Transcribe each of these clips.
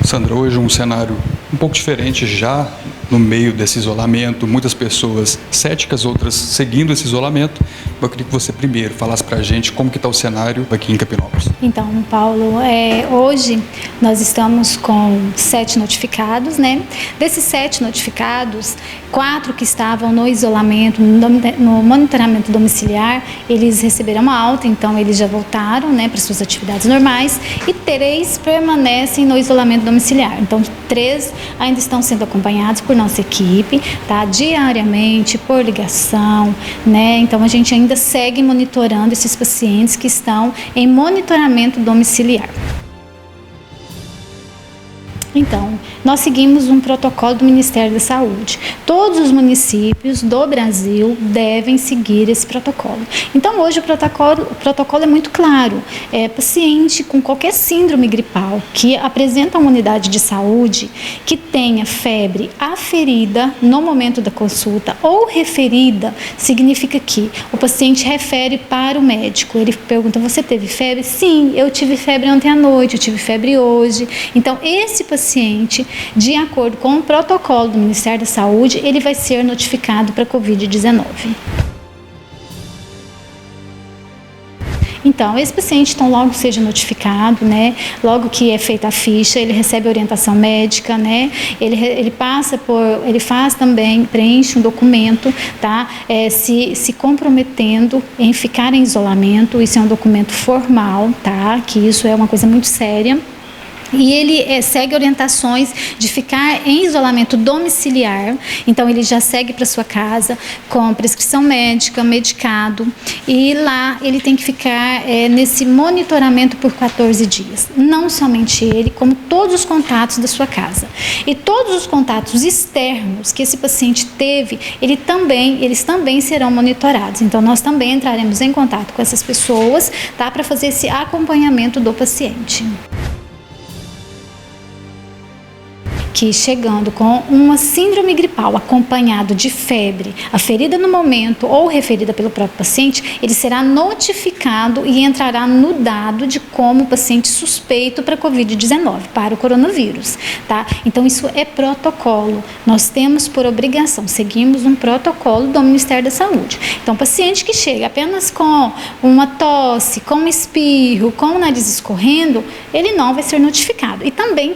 Sandra, hoje um cenário um pouco diferente já no meio desse isolamento, muitas pessoas céticas, outras seguindo esse isolamento. Eu queria que você primeiro falasse para a gente como que está o cenário aqui em Capinópolis. Então, Paulo, hoje nós estamos com 7 notificados, né? Desses 7 notificados, 4 que estavam no isolamento, no monitoramento domiciliar, eles receberam uma alta, então eles já voltaram, né, para suas atividades normais, e 3 permanecem no isolamento domiciliar. Então, 3 ainda estão sendo acompanhados por nossa equipe, tá? Diariamente, por ligação, né? Então, a gente ainda segue monitorando esses pacientes que estão em monitoramento domiciliar. Então, nós seguimos um protocolo do Ministério da Saúde. Todos os municípios do Brasil devem seguir esse protocolo. Então, hoje o protocolo é muito claro. Paciente com qualquer síndrome gripal que apresenta uma unidade de saúde, que tenha febre aferida no momento da consulta ou referida, significa que o paciente refere para o médico. Ele pergunta: você teve febre? Sim, eu tive febre ontem à noite, eu tive febre hoje. Então, esse paciente, de acordo com o protocolo do Ministério da Saúde, ele vai ser notificado para Covid-19. Então, esse paciente, logo seja notificado, né, logo que é feita a ficha, ele recebe orientação médica, né, ele faz também, preenche um documento, tá, se comprometendo em ficar em isolamento. Isso é um documento formal, tá, que isso é uma coisa muito séria. E ele segue orientações de ficar em isolamento domiciliar. Então, ele já segue para sua casa com prescrição médica, medicado. E lá ele tem que ficar nesse monitoramento por 14 dias. Não somente ele, como todos os contatos da sua casa. E todos os contatos externos que esse paciente teve, eles também serão monitorados. Então, nós também entraremos em contato com essas pessoas, tá, para fazer esse acompanhamento do paciente. Que chegando com uma síndrome gripal acompanhado de febre, aferida no momento ou referida pelo próprio paciente, ele será notificado e entrará no dado de como paciente suspeito para Covid-19, para o coronavírus, tá? Então, isso é protocolo. Nós temos por obrigação, seguimos um protocolo do Ministério da Saúde. Então, paciente que chega apenas com uma tosse, com um espirro, com o nariz escorrendo, ele não vai ser notificado. E também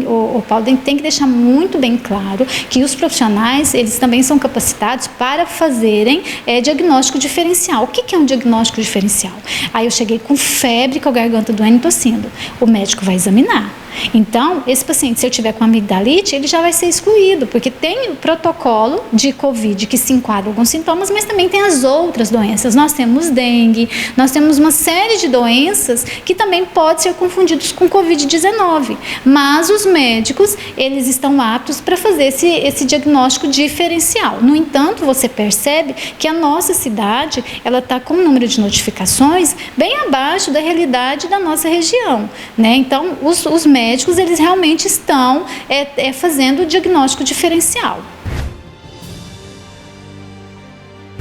o Paulo tem que deixar muito bem claro que os profissionais, eles também são capacitados para fazerem diagnóstico diferencial. O que é um diagnóstico diferencial? Aí eu cheguei com febre, com a garganta doendo e tossindo. O médico vai examinar. Então, esse paciente, se eu tiver com amigdalite, ele já vai ser excluído, porque tem o protocolo de Covid que se enquadra alguns sintomas, mas também tem as outras doenças. Nós temos dengue, nós temos uma série de doenças que também podem ser confundidos com Covid-19. Mas os médicos, eles estão aptos para fazer esse diagnóstico diferencial. No entanto, você percebe que a nossa cidade, ela está com um número de notificações bem abaixo da realidade da nossa região, né? Então, os médicos, eles realmente estão fazendo o diagnóstico diferencial.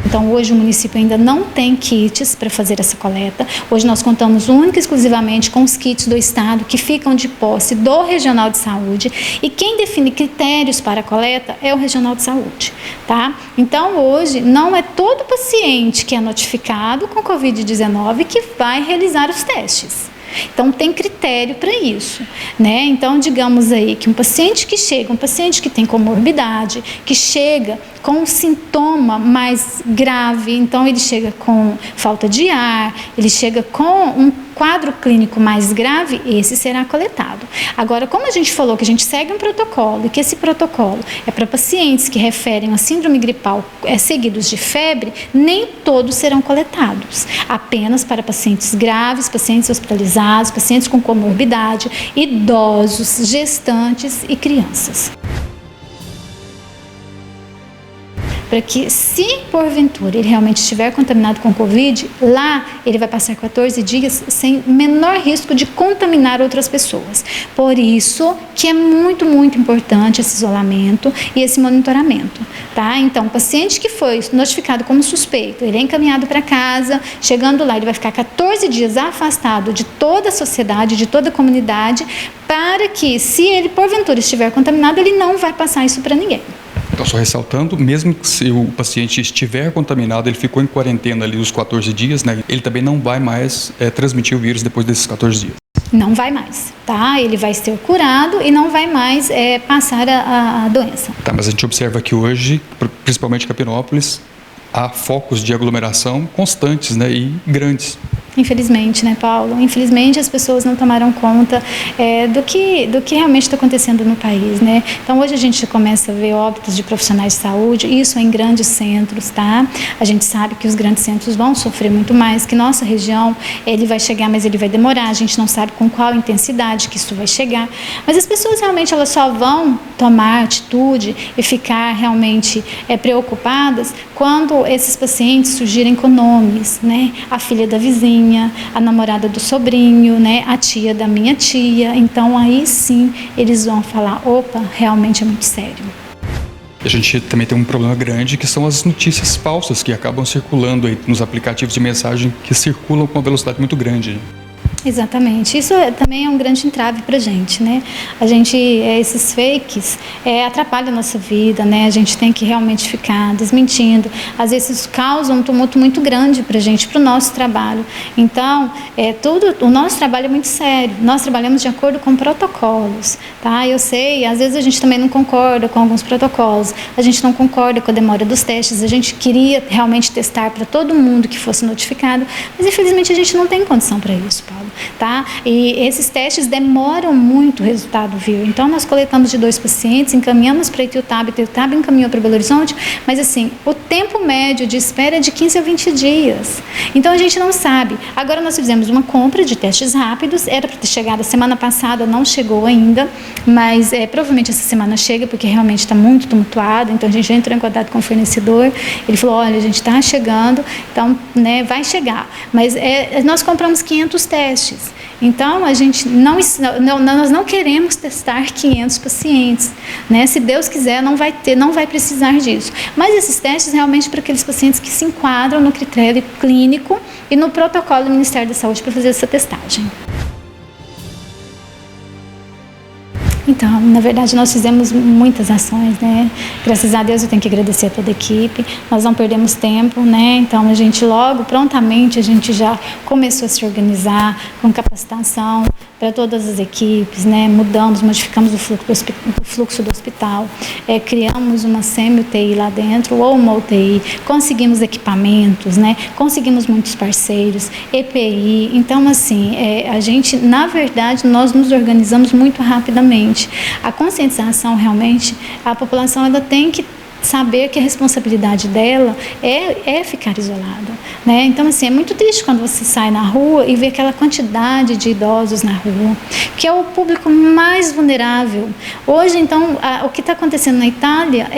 Então, hoje o município ainda não tem kits para fazer essa coleta. Hoje nós contamos única e exclusivamente com os kits do Estado que ficam de posse do Regional de Saúde, e quem define critérios para a coleta é o Regional de Saúde, tá? Então, hoje não é todo paciente que é notificado com Covid-19 que vai realizar os testes. Então, tem critério para isso, né? Então, digamos aí que um paciente que tem comorbidade, que chega com um sintoma mais grave, então ele chega com falta de ar, ele chega com um quadro clínico mais grave, esse será coletado. Agora, como a gente falou que a gente segue um protocolo e que esse protocolo é para pacientes que referem a síndrome gripal seguidos de febre, nem todos serão coletados. Apenas para pacientes graves, pacientes hospitalizados, pacientes com comorbidade, idosos, gestantes e crianças. para que, se porventura ele realmente estiver contaminado com Covid, lá ele vai passar 14 dias sem menor risco de contaminar outras pessoas. Por isso que é muito, muito importante esse isolamento e esse monitoramento, tá? Então, o paciente que foi notificado como suspeito, ele é encaminhado para casa, chegando lá ele vai ficar 14 dias afastado de toda a sociedade, de toda a comunidade, para que, se ele porventura estiver contaminado, ele não vai passar isso para ninguém. Então, só ressaltando, mesmo que se o paciente estiver contaminado, ele ficou em quarentena ali os 14 dias, né? Ele também não vai mais transmitir o vírus depois desses 14 dias. Não vai mais, tá? Ele vai ser curado e não vai mais passar a doença. Tá, mas a gente observa que hoje, principalmente em Capinópolis, há focos de aglomeração constantes, né, e grandes. Infelizmente, né, Paulo? Infelizmente as pessoas não tomaram conta do que realmente está acontecendo no país, né? Então hoje a gente começa a ver óbitos de profissionais de saúde, isso em grandes centros, tá? A gente sabe que os grandes centros vão sofrer muito mais, que nossa região, ele vai chegar, mas ele vai demorar, a gente não sabe com qual intensidade que isso vai chegar, mas as pessoas realmente elas só vão tomar atitude e ficar realmente preocupadas quando esses pacientes surgirem com nomes, né? A filha da vizinha, a namorada do sobrinho, né, a tia da minha tia. Então aí sim eles vão falar, opa, realmente é muito sério. A gente também tem um problema grande, que são as notícias falsas que acabam circulando aí nos aplicativos de mensagem, que circulam com uma velocidade muito grande. Exatamente, isso também é um grande entrave para a gente, né? A gente, esses fakes atrapalham a nossa vida, né? A gente tem que realmente ficar desmentindo, às vezes isso causa um tumulto muito grande para a gente, para o nosso trabalho. Então, o nosso trabalho é muito sério, nós trabalhamos de acordo com protocolos, tá? Eu sei, às vezes a gente também não concorda com alguns protocolos, a gente não concorda com a demora dos testes, a gente queria realmente testar para todo mundo que fosse notificado, mas infelizmente a gente não tem condição para isso, Paulo. Tá? E esses testes demoram muito o resultado vir. Então, nós coletamos de 2 pacientes, encaminhamos para Ituiutaba, Ituiutaba encaminhou para Belo Horizonte, mas assim, o tempo médio de espera é de 15 a 20 dias. Então, a gente não sabe. Agora, nós fizemos uma compra de testes rápidos, era para ter chegado a semana passada, não chegou ainda, mas provavelmente essa semana chega, porque realmente está muito tumultuado, então a gente já entrou em contato com o fornecedor, ele falou, olha, a gente está chegando, então, né, vai chegar. Mas nós compramos 500 testes. Então, a gente nós não queremos testar 500 pacientes, né? Se Deus quiser, não vai precisar disso. Mas esses testes realmente para aqueles pacientes que se enquadram no critério clínico e no protocolo do Ministério da Saúde para fazer essa testagem. Então, na verdade, nós fizemos muitas ações, né? Graças a Deus eu tenho que agradecer a toda a equipe. Nós não perdemos tempo, né? Então, a gente prontamente, a gente já começou a se organizar com capacitação para todas as equipes, né? Modificamos o fluxo do hospital, criamos uma semi-UTI lá dentro, ou uma UTI, conseguimos equipamentos, né? Conseguimos muitos parceiros, EPI. Então, assim, a gente, na verdade, nós nos organizamos muito rapidamente. A conscientização, realmente, a população ela tem que saber que a responsabilidade dela é ficar isolada, né? Então, assim, é muito triste quando você sai na rua e vê aquela quantidade de idosos na rua, que é o público mais vulnerável. Hoje, então, o que está acontecendo na Itália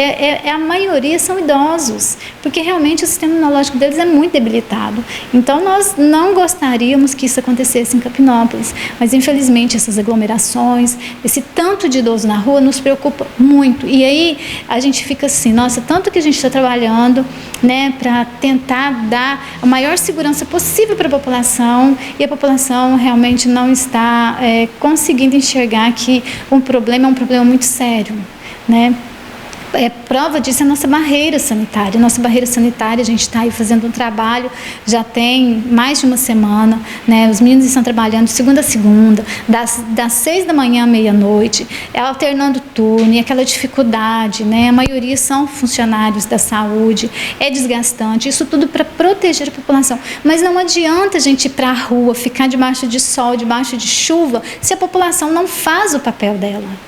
a maioria são idosos, porque realmente o sistema imunológico deles é muito debilitado. Então, nós não gostaríamos que isso acontecesse em Capinópolis, mas, infelizmente, essas aglomerações, esse tanto de idoso na rua nos preocupa muito. E aí, a gente fica assim, nossa, tanto que a gente está trabalhando, né, para tentar dar a maior segurança possível para a população, e a população realmente não está conseguindo enxergar que um problema é um problema muito sério, né? Prova disso é a nossa barreira sanitária. Nossa barreira sanitária, a gente está aí fazendo um trabalho, já tem mais de uma semana, né? Os meninos estão trabalhando de segunda a segunda, das 6 da manhã à meia-noite, alternando turno, e aquela dificuldade, né? A maioria são funcionários da saúde, é desgastante, isso tudo para proteger a população. Mas não adianta a gente ir para a rua, ficar debaixo de sol, debaixo de chuva, se a população não faz o papel dela.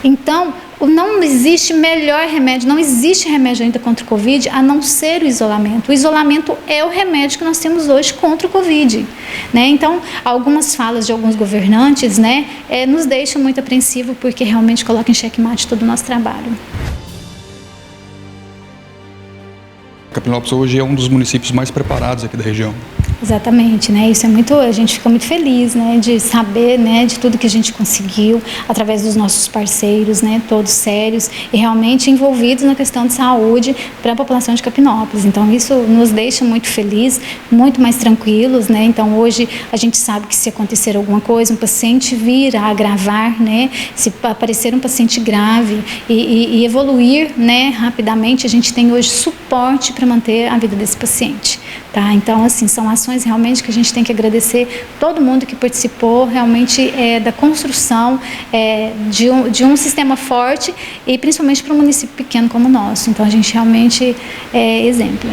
Então, não existe melhor remédio, não existe remédio ainda contra o Covid, a não ser o isolamento. O isolamento é o remédio que nós temos hoje contra o Covid, né? Então, algumas falas de alguns governantes, né, nos deixam muito apreensivos, porque realmente colocam em xeque-mate todo o nosso trabalho. Capinópolis hoje é um dos municípios mais preparados aqui da região. Exatamente, né? Isso é muito, a gente fica muito feliz, né, de saber, né, de tudo que a gente conseguiu através dos nossos parceiros, né, todos sérios e realmente envolvidos na questão de saúde para a população de Capinópolis. Então isso nos deixa muito felizes, muito mais tranquilos, né? Então hoje a gente sabe que se acontecer alguma coisa, um paciente vir a agravar, né, se aparecer um paciente grave e evoluir, né, rapidamente, a gente tem hoje suporte para manter a vida desse paciente, tá? Então assim, são ações realmente que a gente tem que agradecer todo mundo que participou realmente da construção de um sistema forte e principalmente para um município pequeno como o nosso. Então a gente realmente é exemplo.